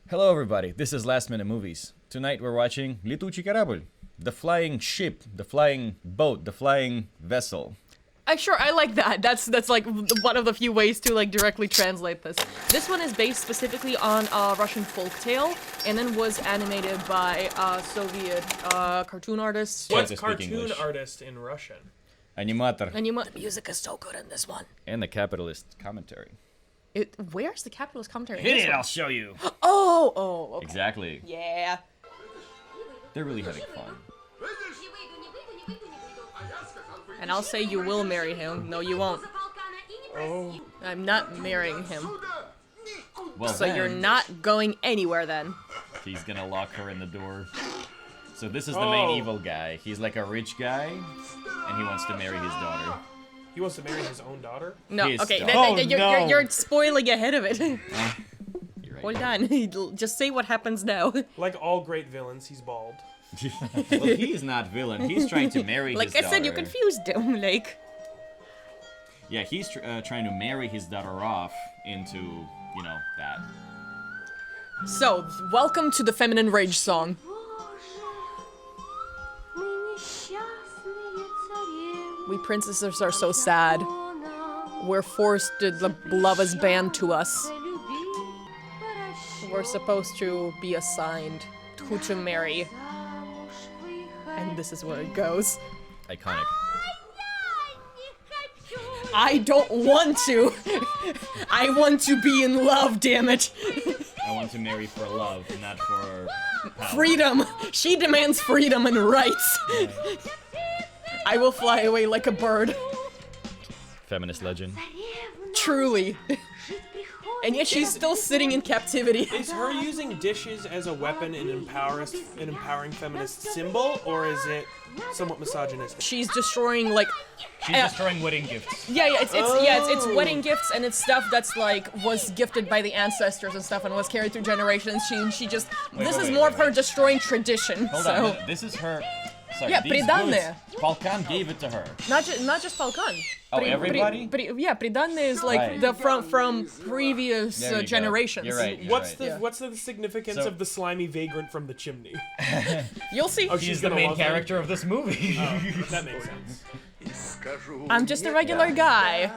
Hello everybody, this is Last Minute Movies. Tonight we're watching Летучий Корабль, the flying ship, the flying boat, the flying vessel. I like that. That's like one of the few ways to like directly translate this. This one is based specifically on a Russian folktale, and then was animated by Soviet cartoon artists. What's cartoon artist in Russian? Animator. The music is so good in this one. And the capitalist commentary. Where's the capitalist commentary? Hit it, I'll show you. Oh, okay. Exactly. Yeah. They're really having fun. And I'll say you will marry him. No, you won't. Oh. I'm not marrying him. Well, So you're not going anywhere then. He's gonna lock her in the door. So this is the main evil guy. He's like a rich guy, and he wants to marry his daughter. He wants to marry his own daughter? No, His okay, daughter. you're spoiling ahead of it. You're right. Hold on, just say what happens now. Like all great villains, he's bald. Well, he's not villain. He's trying to marry his Like daughter. I said, you confused him, like. Yeah, he's trying to marry his daughter off into, you know, that. So, welcome to the feminine rage song. We princesses are so sad. We're forced to, the love is banned to us. We're supposed to be assigned who to marry. And this is where it goes. Iconic. I don't want to. I want to be in love, damn it. I want to marry for love, not for power. Freedom. She demands freedom and rights. I will fly away like a bird. Feminist legend. Truly. And yet she's still sitting in captivity. Is her using dishes as a weapon an empowering feminist symbol, or is it somewhat misogynistic? She's destroying like She's destroying wedding gifts. it's wedding gifts, and it's stuff that's like was gifted by the ancestors and stuff and was carried through generations. She just this is more of her destroying tradition. Hold so on a minute. This is her. Sorry, Yeah, these приданное. goods, Balkan gave it to her. not just Falcon. Oh, everybody? Приданное is like Right. the from previous There you go. generations. You're right. You're What's right. the significance So- of the slimy vagrant from the chimney? You'll see. Oh, He's the main character of this movie. That makes sense. I'm just a regular guy.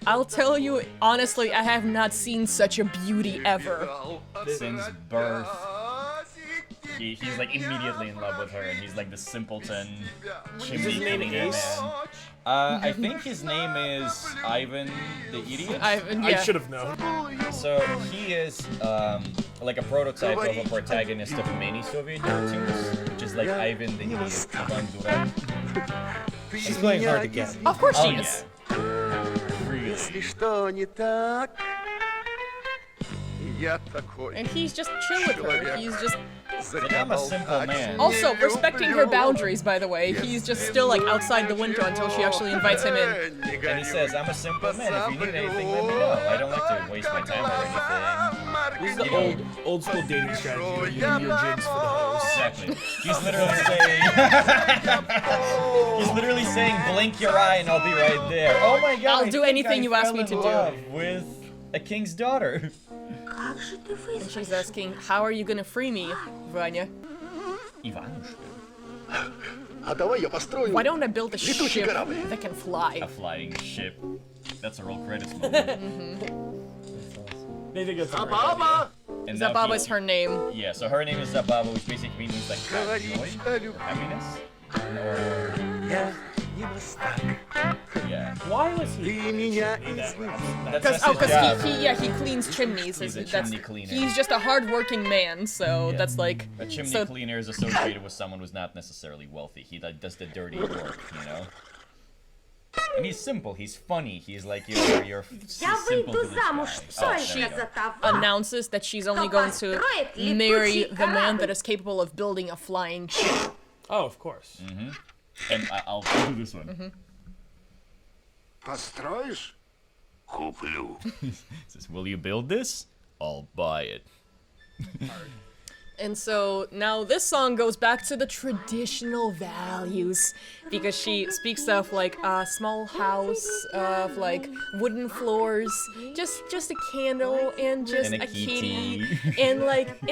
I'll tell you honestly, I have not seen such a beauty ever. Since birth. He's like immediately in love with her, and he's like the simpleton chimney his name cleaner Ace? man. I think his name is Ivan the Idiot. I Yeah. should have known. So he is like a prototype of a protagonist of many Soviet cartoons, which is like Ivan the Idiot, Ivan Durak. She's playing hard to get. Of course she Oh, is. yeah. Really. Что не так? Я такой. And he's just chill with her. He's just Like, I'm a simple man. also respecting her boundaries, by the way. He's just still like outside the window until she actually invites him in. And he says, I'm a simple man. If you need anything, let me know. I don't like to waste my time or anything. This is the old school dating strategy where you do your jigs for the host. Exactly. He's literally saying, he's literally saying, blink your eye and I'll be right there. Oh my god. I'll do anything you ask me to do. With a king's daughter. And she's asking, how are you gonna free me, Vanya? Ivanushka. А давай я построю. Why don't I build a Летучий ship корабль. that can fly? A flying ship. That's a real credits moment. They think it's alright. Баба! And now Zababa he- is her name. Yeah, so her name is Zababa, which basically means like Говоришь joy о or любви. happiness. Or, Я не мастак. yeah. Why was Ты he? меня That's Because his job. he cleans chimneys. He's a That's- chimney cleaner. He's just a hard-working man, so Yeah. that's like. A chimney so, cleaner is associated with someone who's not necessarily wealthy. He like, does the dirty work, you know? And he's simple, he's funny, he's like you're Я simple выйду to this замуж. guy. Что there это we go. за товар? announces that she's only going to marry the man that is capable of building a flying ship. Oh, of course. And I'll do this one. Построишь? Куплю. He says, will you build this? I'll buy it. And so now this song goes back to the traditional values because she speaks of like a small house, of like wooden floors, just a candle and just And a a kitty kitty.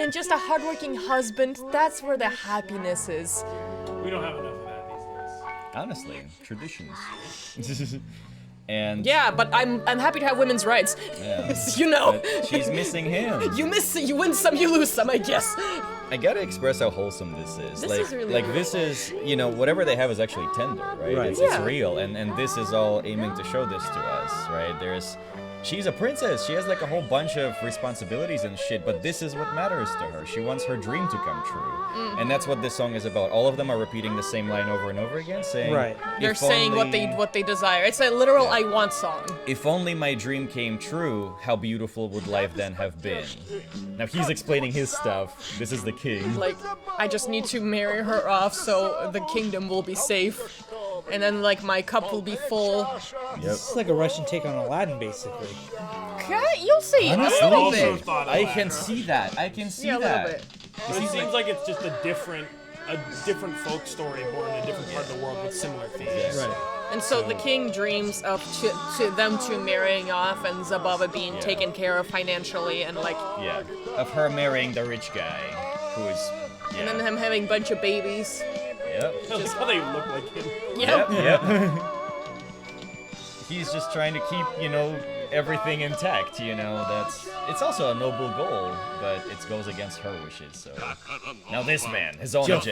and just a hardworking husband. That's where the happiness is. We don't have enough of that these days. Honestly, traditions. And Yeah, but I'm happy to have women's rights. yeah. You know. But she's missing him. You win some, you lose some, I guess. I gotta express how wholesome this is. This like, is really like this is, you know, whatever they have is actually tender, right? Right. It's Yeah. real, and this is all aiming to show this to us, right? She's a princess. She has like a whole bunch of responsibilities and shit, but this is what matters to her. She wants her dream to come true, and that's what this song is about. All of them are repeating the same line over and over again, saying, Right. They're "If saying only- what they desire. It's a literal I want song. If only my dream came true, how beautiful would life then have been?" Now he's explaining his stuff. This is the king. Like, I just need to marry her off so the kingdom will be safe. And then, like, my cup will be full. Yep. It's like a Russian take on Aladdin, basically. Okay, you'll see. A Honestly, little Also bit. thought of I that, can right? see that. I can see Yeah, a little that. bit. It seems like it's just a different folk story born in a different part of the world with similar themes. Right. And so the king dreams of to them two marrying off and Zabava being taken care of financially and like, Yeah, of her marrying the rich guy, who is. Yeah. and then him having a bunch of babies. Yep. I like how they look like him. Yep. Yep. He's just trying to keep, you know, everything intact. You know, it's also a noble goal, but it goes against her wishes. So now this man, his own agenda.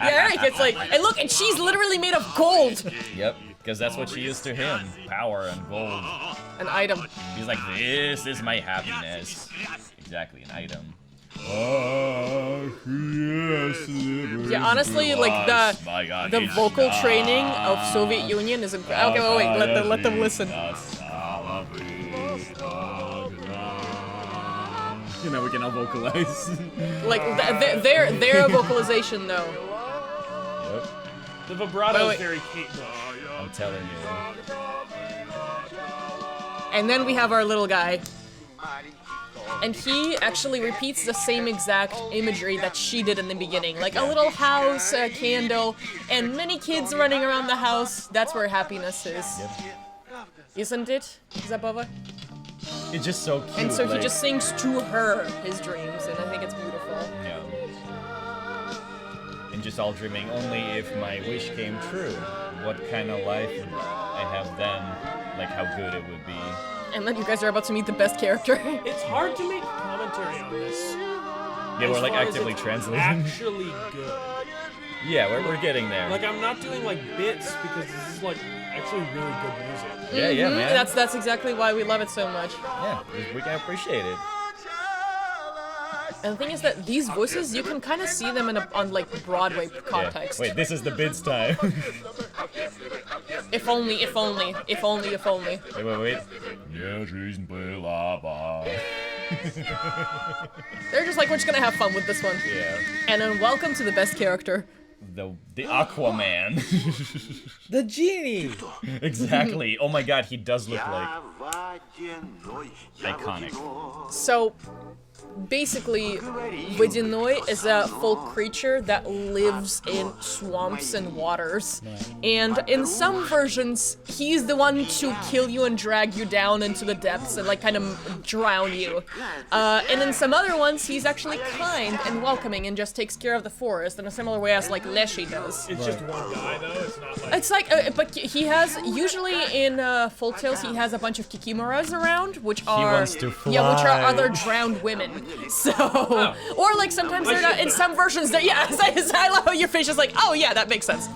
Yeah, right. It's like, and look, and she's literally made of gold. Yep, because that's what she is to him: power and gold. An item. He's like, this is my happiness. Exactly, an item. Yeah, honestly, like the vocal training of Soviet Union is incredible. Okay, wait, let them listen. You know, we can all vocalize. Like their vocalization though. Yep, The vibrato Wait. is very Kate Bush. I'm telling you. And then we have our little guy. And he actually repeats the same exact imagery that she did in the beginning. Like a little house, a candle, and many kids running around the house. That's where happiness is. Isn't it, Zabava? It's just so cute. And so he like- just sings to her his dreams, and I think it's beautiful. Yeah. And just all dreaming, only if my wish came true, what kind of life would I have then, like how good it would be. And then you guys are about to meet the best character. It's hard to make commentary on this. Yeah, we're as like far as actively it's translating. Actually good. Yeah, we're getting there. Like I'm not doing like bits because this is like actually really good music. yeah, man. That's exactly why we love it so much. Yeah, we can appreciate it. And the thing is that these voices, you can kind of see them on like Broadway context. Yeah. Wait, this is the bids time. If only, if only, if only, if only. wait. Yeah, she's Bella. They're just like, we're just gonna have fun with this one. Yeah. And then welcome to the best character. The Aquaman. The genie! Exactly. Oh my god, he does look like iconic. So, basically, Водяной is a folk creature that lives in swamps and waters. And in some versions, he's the one to kill you and drag you down into the depths and like kind of drown you. And in some other ones, he's actually kind and welcoming and just takes care of the forest in a similar way as like Leshy does. It's just one guy though. It's not like It's like, but he has, usually in folktales, he has a bunch of kikimuras around, which are, wants to yeah, which are fly. other drowned women. So, or like sometimes they're not, in some versions, that yeah, I love how your face is like, oh yeah, that makes sense.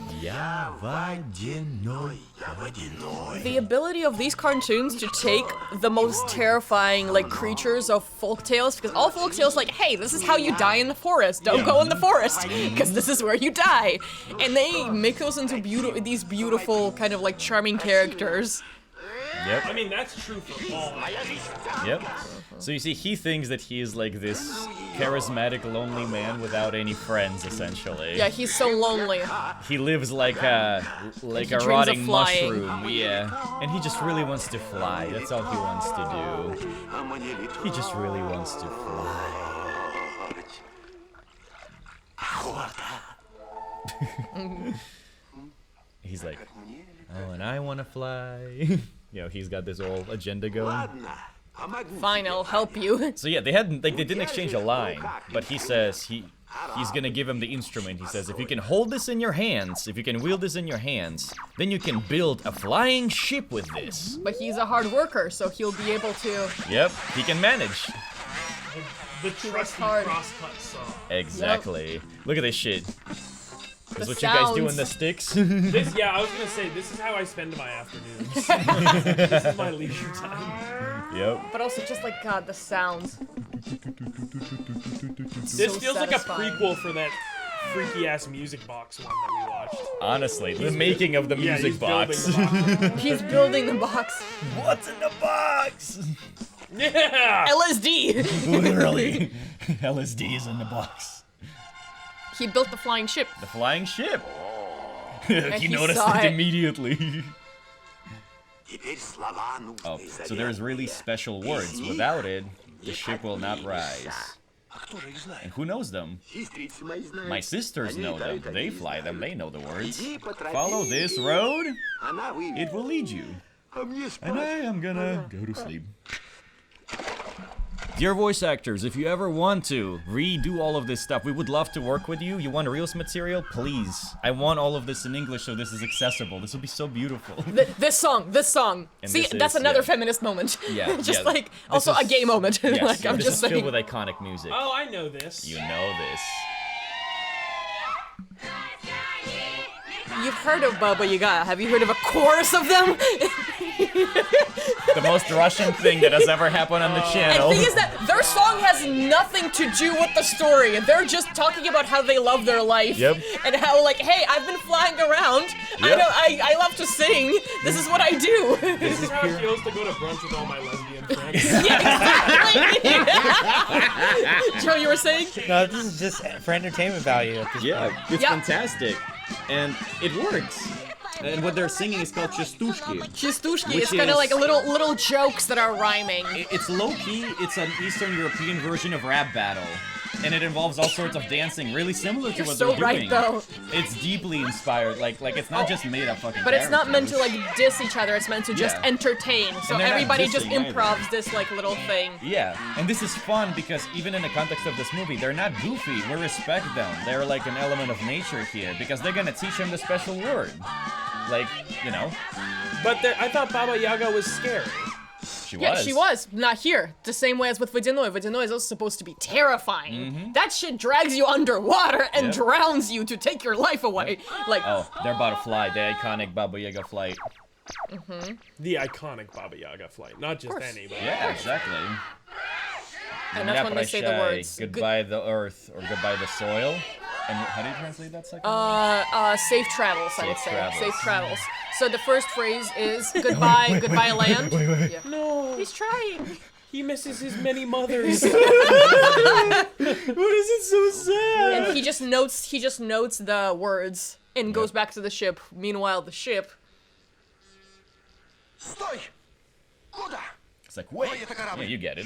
The ability of these cartoons to take the most terrifying like creatures of folktales, because all folktales like, hey, this is how you die in the forest. Don't go in the forest, because this is where you die. And they make those into these beautiful kind of like charming characters. Yep. I mean that's true for all. Yep. So you see, he thinks that he is like this charismatic, lonely man without any friends, essentially. Yeah, he's so lonely. He lives like a dreams of rotting flying. mushroom, yeah. And he just really wants to fly. That's all he wants to do. He just really wants to fly. He's like, oh, and I want to fly. You know, he's got this whole agenda going. Fine, I'll help you. So yeah, they didn't exchange a line, but he says he's gonna give him the instrument. He says, if you can hold this in your hands, if you can wield this in your hands, then you can build a flying ship with this. But he's a hard worker, so he'll be able to. Yep, he can manage. The trusty hard. crosscut saw. Exactly. Look at this shit. This is The what you guys do sounds. in the sticks. This, yeah, I was gonna say, this is how I spend my afternoons. This is my leisure time. Yep. But also just like God, the sounds. This So feels like satisfying. a prequel for that freaky ass music box one that we watched. Honestly, the making of the Yeah, music he's box. building the box. He's building the box. What's in the box? Yeah! LSD. Literally. LSD is in the box. He built the flying ship. The flying ship. And he he noticed saw it it. immediately. Oh, so there's really special words. Without it, the ship will not rise. And who knows them? My sisters know them. They fly them. They know the words. Follow this road. It will lead you. And I am gonna go to sleep. Dear voice actors, if you ever want to redo all of this stuff, we would love to work with you. You want Reels material? Please. I want all of this in English so this is accessible. This will be so beautiful. This song. And See, this that's is, another yeah. feminist moment. Yeah, Just yeah. like, This also a is- gay moment. Yes, Like, I'm this just is filled saying. with iconic music. Oh, I know this. You know this. You've heard of Baba Yaga. Have you heard of a chorus of them? The most Russian thing that has ever happened on the And channel. the thing is that their song has nothing to do with the story. They're just talking about how they love their life. Yep. And how, like, hey, I've been flying around. Yep. I love to sing. This is what I do. This is how it feels to go to brunch with all my lesbian friends. Yeah, exactly. Joe, you were saying? No, this is just for entertainment value at this point. Yeah, it's Yep. fantastic. And it works. And what they're singing is called chastushki. Chistushki. Which It's kind of is- like a little jokes that are rhyming. It's low-key, it's an Eastern European version of rap battle. And it involves all sorts of dancing, really similar to You're what so they're right, doing. though. It's deeply inspired, like it's not just made up fucking But it's not meant to, characters. like, diss each other. It's meant to just Yeah. entertain. So And they're not everybody just dissing either. improvs this, like, little thing. Yeah, and this is fun because even in the context of this movie, they're not goofy. We respect them. They're like an element of nature here because they're gonna teach him the special word. Like, you know, But I thought Baba Yaga was scary. she Yeah, was. she was. Not here. The same way as with Vodяной. Vodяной is also supposed to be terrifying. That shit drags you underwater and Yep. drowns you to take your life away. Like, Oh, they're about to fly. The iconic Baba Yaga flight. The iconic Baba Yaga flight. Not just course. any, but Yeah, exactly. and that's when they say the Naprashai, words. Goodbye the earth or goodbye the soil. And how do you translate that second? Safe travels, I would Safe say. travels. Safe travels. So the first phrase is goodbye, goodbye land. Yeah. no, He's trying. he misses his many mothers. What is it so sad? And he just notes the words and goes back to the ship. Meanwhile, the ship. Стой! Куда? It's like, wait. Ой, это корабль. Yeah, you get it.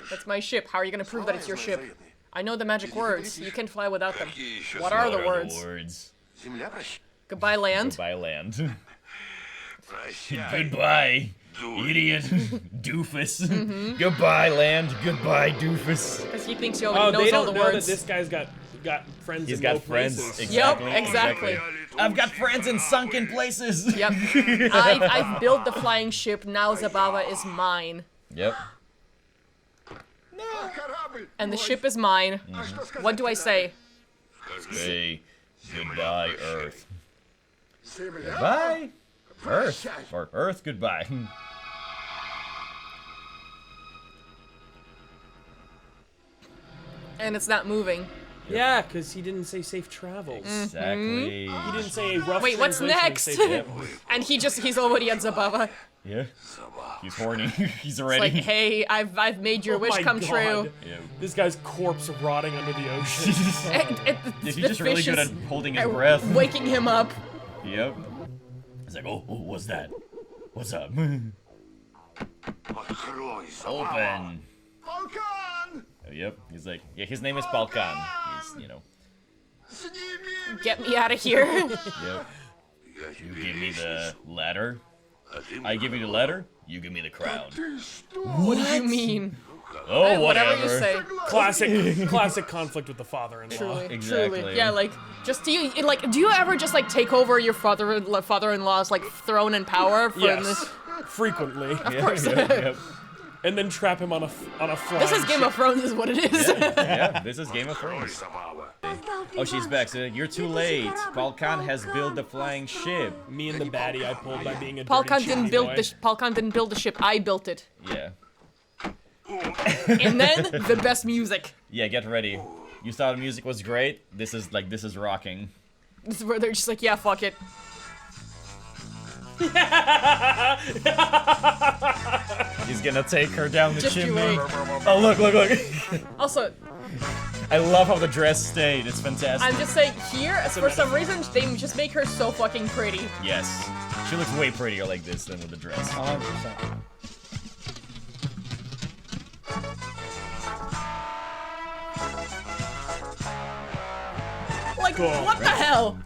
That's my ship. How are you gonna prove that it's your ship? I know the magic words. You can't fly without them. Какие еще What are What the are words? the words? Земля прощай. Goodbye land. Goodbye land. Прощай. Goodbye, idiot. Doofus. Goodbye land. Goodbye, doofus. Because he thinks he Oh, already they knows all don't the know that words. this guy's got friends He's in got low friends. places. Exactly. I've got friends in sunken places. Yep. I've built the flying ship. Now Zabava is mine. Yep. Корабль! And the ship is mine. What do I say? Say goodbye, Earth. Земля! Goodbye, Earth. Or Earth, goodbye. And it's not moving. Yeah, because he didn't say safe travels. Exactly. He didn't say a rough Wait, what's translation of next? safe travels. And he's already at Zabava. Yeah. He's horny. He's It's already. like, hey, I've made your Oh wish my come God. true. Yeah. This guy's corpse rotting under the ocean. He's just really good at holding his breath. Waking him up. Yep. He's like, oh, what's that? What's up? Open. Balkan! Oh, yep. He's like, yeah, his name is Balkan. He's, you know. Get me out of here. Yep. You give me the ladder. I give you the ladder. You give me the crown. What do you mean? Oh, Whatever whatever. you say. Classic conflict with the father-in-law. Truly, Exactly. truly. Yeah, like, just do you ever just like take over your father-in-law's like throne and power for Yes, this? frequently, Of course. Yep. and then trap him on a flying This is Game of Thrones, is what it is. Yeah, this is Game of Thrones. Oh, she's back. So you're too late. Balkan has built the flying ship. Me and the baddie I pulled by being a Palkan dirty didn't chimney build boy. Palkan didn't build the ship. I built it. Yeah. And then the best music. Yeah, get ready. You thought the music was great? This is rocking. This is where they're just like, yeah, fuck it. He's gonna take her down the Just you chimney. wait. Oh, look. Also, I love how the dress stayed. It's fantastic. I'm just saying here, for some reason, they just make her so fucking pretty. Yes. She looks way prettier like this than with the dress. 100%. Like, Cool. what the hell?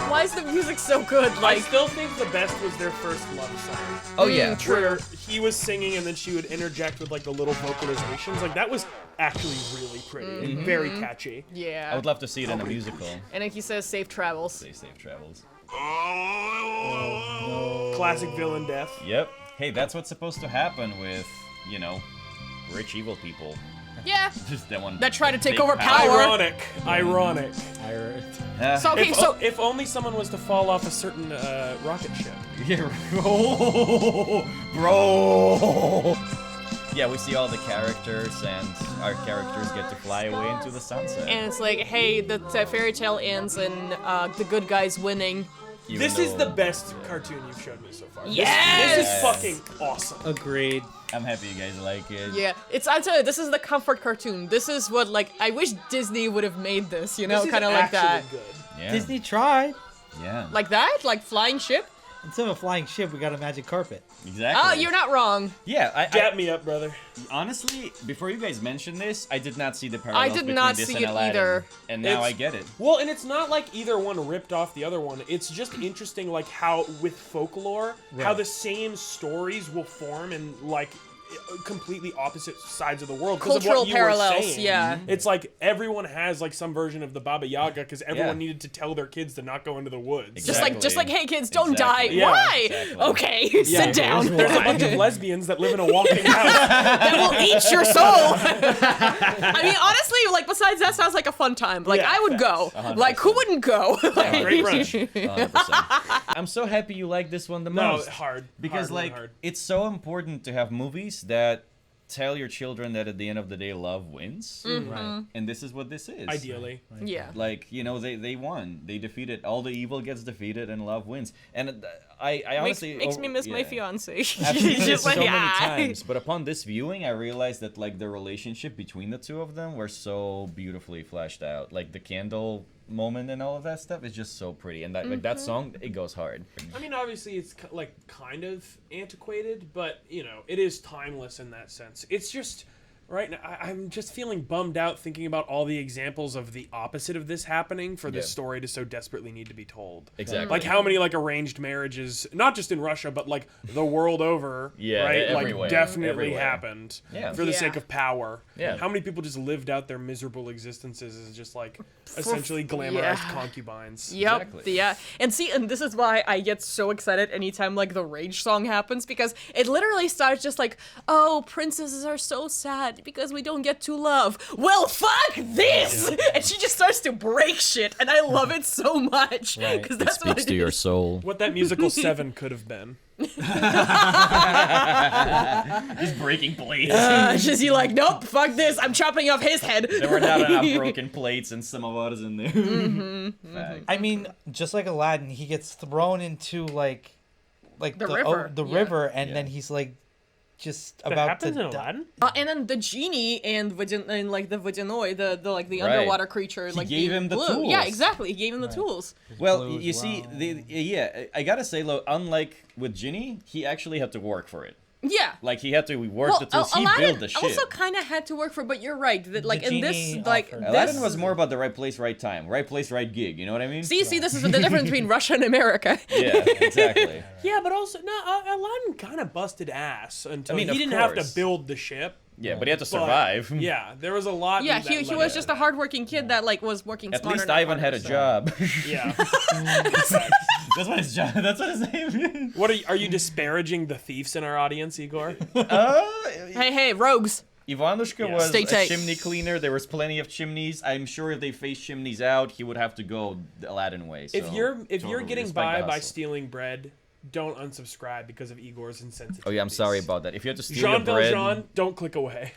Why is the music so good? I Like, still think the best was their first love song. Oh yeah. Where he was singing and then she would interject with like the little vocalizations. Like that was actually really pretty and very catchy. yeah. I would love to see it in a musical. And then he says, safe travels. Say safe travels. Classic villain death. Yep. Hey, that's what's supposed to happen with, you know, rich evil people. Yeah. Just that one. That try to take big over power. Ironic. So, okay, so If only someone was to fall off a certain rocket ship. Yeah. Oh, bro. Yeah, we see all the characters, and our characters get to fly away into the sunset. and it's like, hey, the fairy tale ends and the good guy's winning. Even This is though- the best cartoon you've showed me so far. Yes! This is fucking awesome. Agreed. I'm happy you guys like it. Yeah, I'll tell you, this is the comfort cartoon. This is what, like, I wish Disney would have made this, you know, This is kind of like that. actually good. Yeah. Disney tried. Yeah. Like that? Like flying ship? Instead of a flying ship, we got a magic carpet. Exactly. Oh, you're not wrong. Yeah, I Dap me up, brother. honestly, before you guys mentioned this, I did not see the parallels did between not this see and it Aladdin, either. and now It's- I get it. Well, and it's not like either one ripped off the other one. It's just interesting, like how with folklore, how Right. the same stories will form in like completely opposite sides of the world. 'Cause of Cultural what you were parallels, saying. yeah. It's like everyone has like some version of the Baba Yaga because everyone Yeah. needed to tell their kids to not go into the woods. Just like, hey kids, don't Exactly. die. Yeah. Why? Exactly. Okay, Yeah, sit down. There's a bunch of lesbians that live in a walking house. That will eat your soul. I mean, honestly, like besides that sounds like a fun time. Like Yeah, I would go. 100%. Like who wouldn't go? Great rush. 100%. I'm so happy you like this one the No, most. hard. Because hard, like hard. it's so important to have movies that tell your children that at the end of the day love wins. Right. And this is what this is. Ideally. Yeah. Like, you know, they won. They defeated all the evil gets defeated and love wins. And I honestly makes me miss my yeah. fiance. I've seen She's this just so like, many "Ah." times, but upon this viewing, I realized that like the relationship between the two of them were so beautifully fleshed out. Like the candle moment and all of that stuff is just so pretty, and that like that song, it goes hard. I mean, obviously, it's like kind of antiquated, but you know, it is timeless in that sense. It's just right now. I'm just feeling bummed out thinking about all the examples of the opposite of this happening for this Yeah. story to so desperately need to be told. Exactly. Like how many like arranged marriages, not just in Russia, but like the world over, Yeah, right? everywhere. Like definitely Everywhere. happened Yeah. for the Yeah. sake of power. Yeah. How many people just lived out their miserable existences as just like essentially glamorized yeah. concubines? Yep. Exactly. Yeah. And see, and this is why I get so excited anytime like the Rage song happens, because it literally starts just like, oh, princesses are so sad because we don't get to love. Well, fuck this! And she just starts to break shit, and I love it so much. Right. Because that's what it is. soul. What that musical 7 could have been. Just breaking plates. Just you like, nope, fuck this. I'm chopping off his head. There were not enough broken plates and samovars in there. Fact. I mean, just like Aladdin, he gets thrown into like The river. the Yeah. river, and Yeah. then he's like just That about happens to in die. Aladdin? And then the genie and like the Vodyanoi, the like the Right. underwater creature, He like gave being him the blue. tools. Yeah, exactly. He gave him the tools. Well, Blue you as see, well. I gotta say, though, unlike with Ginny, he actually had to work for it. Yeah. Like, he had to work the tools. He Aladdin built the shit. also kind of had to work for, but you're right. That like in this, genie like offered. Aladdin this. was more about the right place, right time. Right place, right gig. You know what I mean? See, this is the difference between Russia and America. Yeah, exactly. Yeah, but also, no, Aladdin kind of busted ass until I mean, he of didn't have course. to build the ship. Yeah, but he had to But, survive. Yeah, there was a lot. Yeah, that he led was to just a hardworking kid that like was working. At smarter, least not Ivan had harder, a so. job. Yeah. That's what his job. That's what his name is. What are you disparaging the thieves in our audience, Igor? Hey, rogues. Ivanushka Yeah. was Stay a tight. chimney cleaner. There was plenty of chimneys. I'm sure if they phased chimneys out, he would have to go the Aladdin way. If so you're totally getting respect by the by hustle. stealing bread, don't unsubscribe because of Igor's insensitivity. Oh yeah, I'm sorry about that. If you had to steal Jean your bread, Valjean, don't click away.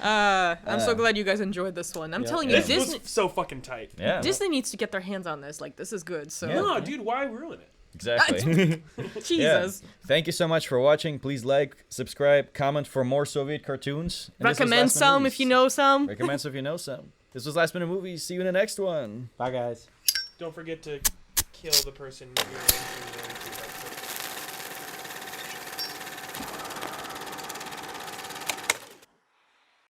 I'm so glad you guys enjoyed this one. I'm telling you, This Disney was so fucking tight. yeah, Disney needs to get their hands on this. Like this is good. So No, dude, why ruin it? exactly. Jesus. Yeah. Thank you so much for watching. Please like, subscribe, comment for more Soviet cartoons. And this was Recommend Last Minute some Movies. if you know some. Recommend some if you know some. This was Last Minute Movies. See you in the next one. Bye, guys. Don't forget to kill the person you're into.